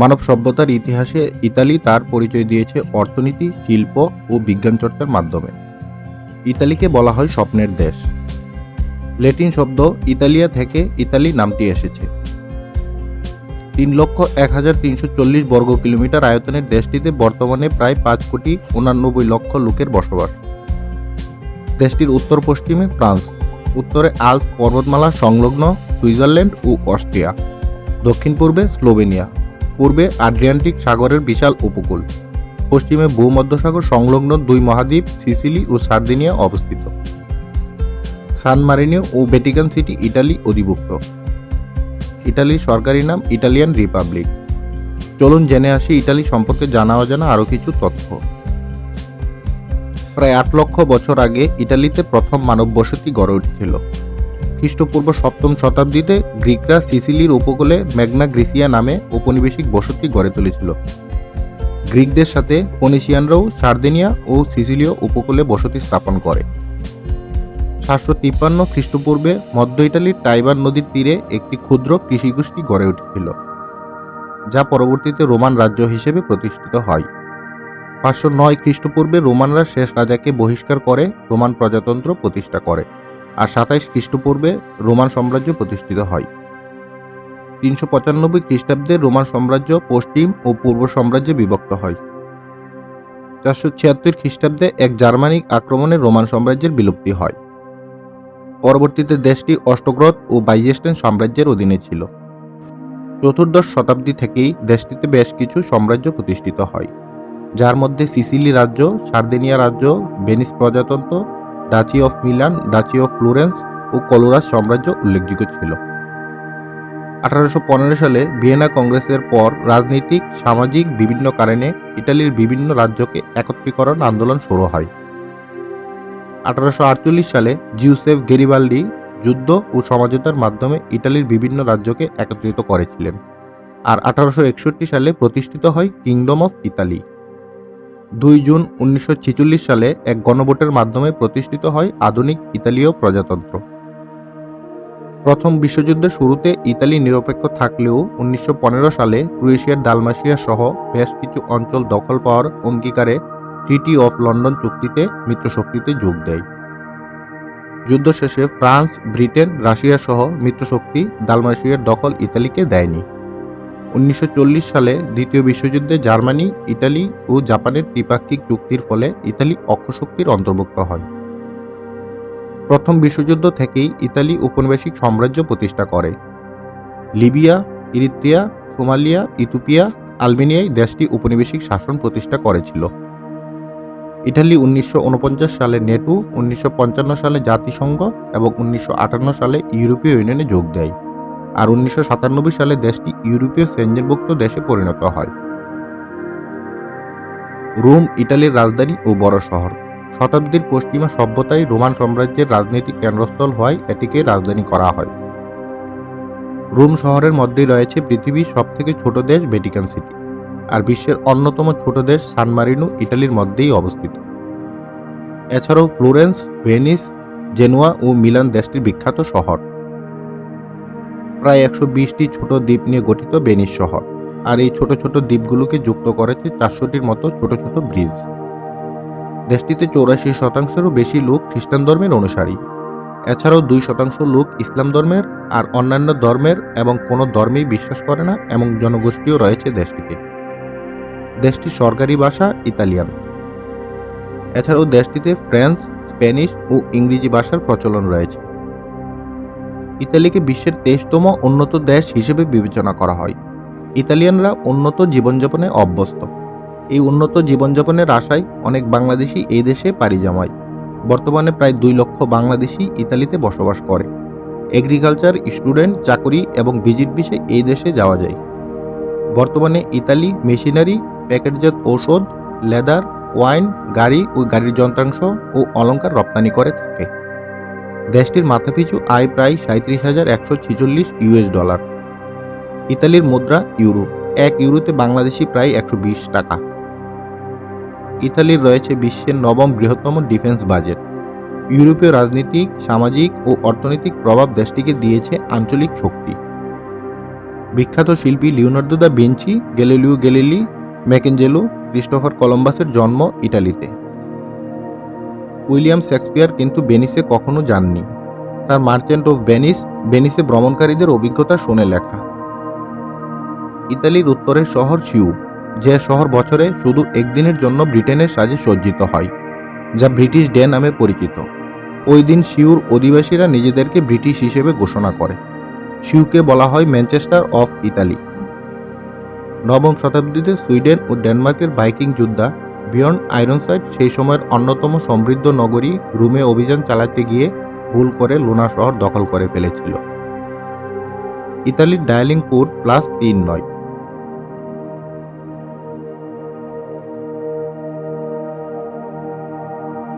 মানব সভ্যতার ইতিহাসে ইতালি তার পরিচয় দিয়েছে অর্থনীতি, শিল্প ও বিজ্ঞান চর্চার মাধ্যমে। ইতালিকে বলা হয় স্বপ্নের দেশ। ল্যাটিন শব্দ ইতালিয়া থেকে ইতালি নামটি এসেছে। 3,01,340 বর্গ কিলোমিটার আয়তনের দেশটিতে বর্তমানে প্রায় 5,89,00,000 লোকের বসবাস। দেশটির উত্তর পশ্চিমে ফ্রান্স, উত্তরে আল্পস পর্বতমালা সংলগ্ন সুইজারল্যান্ড ও অস্ট্রিয়া, দক্ষিণ পূর্বে স্লোভেনিয়া, পূর্বে আড্রিয়ান্টিক সাগরের বিশাল উপকূল, পশ্চিমে ভূমধ্যসাগর সংলগ্ন দুই মহাদ্বীপ সিসিলি ও সার্দিনিয়া অবস্থিত। সান মারিনো ও ভ্যাটিকান সিটি ইটালি অধিভুক্ত। ইটালির সরকারি নাম ইটালিয়ান রিপাবলিক। চলুন জেনে আসি ইটালি সম্পর্কে জানা অজানা আরও কিছু তথ্য। প্রায় 8 লক্ষ বছর আগে ইটালিতে প্রথম মানব বসতি গড়ে উঠেছিল। খ্রিস্টপূর্ব 7ম শতাব্দীতে গ্রিকরা সিসিলির উপকূলে ম্যাগনা গ্রিসিয়া নামে ঔপনিবেশিক বসতি গড়ে তুলেছিল। গ্রিকদের সাথে ফোনিসিয়ানরাও সার্দিনিয়া ও সিসিলীয় উপকূলে বসতি স্থাপন করে। 753 খ্রিস্টপূর্বে মধ্য ইটালির টাইবার নদীর তীরে একটি ক্ষুদ্র কৃষিগোষ্ঠী গড়ে উঠেছিল, যা পরবর্তীতে রোমান রাজ্য হিসেবে প্রতিষ্ঠিত হয়। 509 খ্রিস্টপূর্বে রোমানরা শেষ রাজাকে বহিষ্কার করে রোমান প্রজাতন্ত্র প্রতিষ্ঠা করে, আর 27 খ্রিস্টপূর্বে রোমান সাম্রাজ্য প্রতিষ্ঠিত হয়। 395 খ্রিস্টাব্দে রোমান সাম্রাজ্য পশ্চিম ও পূর্ব সাম্রাজ্যে বিভক্ত হয়। 476 খ্রিস্টাব্দে এক জার্মানিক আক্রমণে রোমান সাম্রাজ্যের বিলুপ্তি হয়। পরবর্তীতে দেশটি অষ্টগ্রথ ও বাইজেন্টাইন সাম্রাজ্যের অধীনে ছিল। 14শ শতাব্দী থেকেই দেশটিতে বেশ কিছু সাম্রাজ্য প্রতিষ্ঠিত হয়, যার মধ্যে সিসিলি রাজ্য, সার্দিনিয়া রাজ্য, ভেনিস প্রজাতন্ত্র, duchy of Milan, duchy of Florence ও কলোরাস সাম্রাজ্য উল্লেখযোগ্য ছিল। 1815 সালে ভিয়েনা কংগ্রেসের পর রাজনৈতিক, সামাজিক বিভিন্ন কারণে ইটালির বিভিন্ন রাজ্যকে একত্রীকরণ আন্দোলন শুরু হয়। 1848 সালে জিউসেফ গেরিবাল্ডি যুদ্ধ ও সমঝোতার মাধ্যমে ইটালির বিভিন্ন রাজ্যকে একত্রিত করেছিলেন, আর 1861 সালে প্রতিষ্ঠিত হয় কিংডম অফ ইতালি। 2 জুন 1946 সালে এক গণভোটের মাধ্যমে প্রতিষ্ঠিত হয় আধুনিক ইতালীয় প্রজাতন্ত্র। প্রথম বিশ্বযুদ্ধের শুরুতে ইতালি নিরপেক্ষ থাকলেও 1915 সালে ক্রোয়েশিয়ার দালমাসিয়া সহ বেশ কিছু অঞ্চল দখল পাওয়ার অঙ্গীকারে ট্রিটি অফ লন্ডন চুক্তিতে মিত্রশক্তিতে যোগ দেয়। যুদ্ধ শেষে ফ্রান্স, ব্রিটেন, রাশিয়া সহ মিত্রশক্তি দালমাসিয়ার দখল ইতালিকে দেয়নি। 1940 সালে দ্বিতীয় বিশ্বযুদ্ধে জার্মানি, ইটালি ও জাপানের ত্রিপাক্ষিক চুক্তির ফলে ইতালি অক্ষশক্তির অন্তর্ভুক্ত হয়। প্রথম বিশ্বযুদ্ধ থেকেই ইতালি ঔপনিবেশিক সাম্রাজ্য প্রতিষ্ঠা করে। লিবিয়া, ইরিত্রিয়া, সোমালিয়া, ইথিওপিয়া, আলবেনিয়ায় দেশটি ঔপনিবেশিক শাসন প্রতিষ্ঠা করেছিল। ইটালি 1949 সালে নেটো, 1955 সালে জাতিসংঘ এবং 1958 সালে ইউরোপীয় ইউনিয়নে যোগ দেয়, আর 1997 সালে দেশটি ইউরোপীয় সেনজেনভুক্ত দেশে পরিণত হয়। রোম ইটালির রাজধানী ও বড় শহর। শতাব্দীর পশ্চিমা সভ্যতায় রোমান সাম্রাজ্যের রাজনৈতিক কেন্দ্রস্থল হওয়ায় এটিকে রাজধানী করা হয়। রোম শহরের মধ্যেই রয়েছে পৃথিবীর সবথেকে ছোট দেশ ভ্যাটিকান সিটি, আর বিশ্বের অন্যতম ছোট দেশ সান মারিনো ইটালির মধ্যেই অবস্থিত। এছাড়াও ফ্লোরেন্স, ভেনিস, জেনুয়া ও মিলান দেশটির বিখ্যাত শহর। প্রায় 120টি ছোট দ্বীপ নিয়ে গঠিত ভেনিস শহর, আর এই ছোট ছোট দ্বীপগুলোকে যুক্ত করেছে 400টির মতো ছোট ছোট ব্রিজ। দেশটিতে 84%-রও বেশি লোক খ্রিস্টান ধর্মের অনুসারী। এছাড়াও 2% লোক ইসলাম ধর্মের, আর অন্যান্য ধর্মের এবং কোনো ধর্মেই বিশ্বাস করে না এমন জনগোষ্ঠীও রয়েছে দেশটিতে। দেশটির সরকারি ভাষা ইতালিয়ান। এছাড়াও দেশটিতে ফ্রেঞ্চ, স্প্যানিশ ও ইংরেজি ভাষার প্রচলন রয়েছে। ইতালিকে বিশ্বের 23তম উন্নত দেশ হিসেবে বিবেচনা করা হয়। ইতালিয়ানরা উন্নত জীবনযাপনে অভ্যস্ত। এই উন্নত জীবনযাপনের আশায় অনেক বাংলাদেশি এই দেশে পাড়ি জমায়। বর্তমানে প্রায় 2 লক্ষ বাংলাদেশি ইতালিতে বসবাস করে। এগ্রিকালচার, স্টুডেন্ট, চাকরি এবং ভিজিট ভিসায় এই দেশে যাওয়া যায়। বর্তমানে ইতালি মেশিনারি, প্যাকেটজাত ঔষধ, লেদার, ওয়াইন, গাড়ি ও গাড়ির যন্ত্রাংশ ও অলংকার রপ্তানি করে থাকে। দেশটির মাথাপিছু আয় প্রায় 37,146 ইউএস ডলার। ইতালির মুদ্রা ইউরো। 1 ইউরোতে বাংলাদেশি প্রায় 120 টাকা। ইতালির রয়েছে বিশ্বের 9ম বৃহত্তম ডিফেন্স বাজেট। ইউরোপীয় রাজনৈতিক, সামাজিক ও অর্থনৈতিক প্রভাব দেশটিকে দিয়েছে আঞ্চলিক শক্তি। বিখ্যাত শিল্পী Leonardo da Vinci, Galileo Galilei, Michelangelo, Christopher কলম্বাসের জন্ম ইটালিতে। উইলিয়াম শেক্সপিয়ার কিন্তু ভেনিসে কখনো যাননি। তার মার্চেন্ট অফ ভেনিস ভেনিসে ভ্রমণকারীদের অভিজ্ঞতা শুনে লেখা। ইতালির উত্তরের শহর সিউ, যে শহর বছরে শুধু একদিনের জন্য ব্রিটেনের সাজে সজ্জিত হয়, যা ব্রিটিশ ডে নামে পরিচিত। ওই দিন সিউর অধিবাসীরা নিজেদেরকে ব্রিটিশ হিসেবে ঘোষণা করে। সিউকে বলা হয় ম্যানচেস্টার অফ ইতালি। নবম শতাব্দীতে সুইডেন ও ডেনমার্কের ভাইকিং যোদ্ধা বিয়র্ন আইরনসাইড সেই সময়ের অন্যতম সমৃদ্ধ নগরী রোমে অভিযান চালাতে গিয়ে ভুল করে লুনা শহর দখল করে ফেলেছিল। ইতালির ডায়ালিং কোড +3 নয়,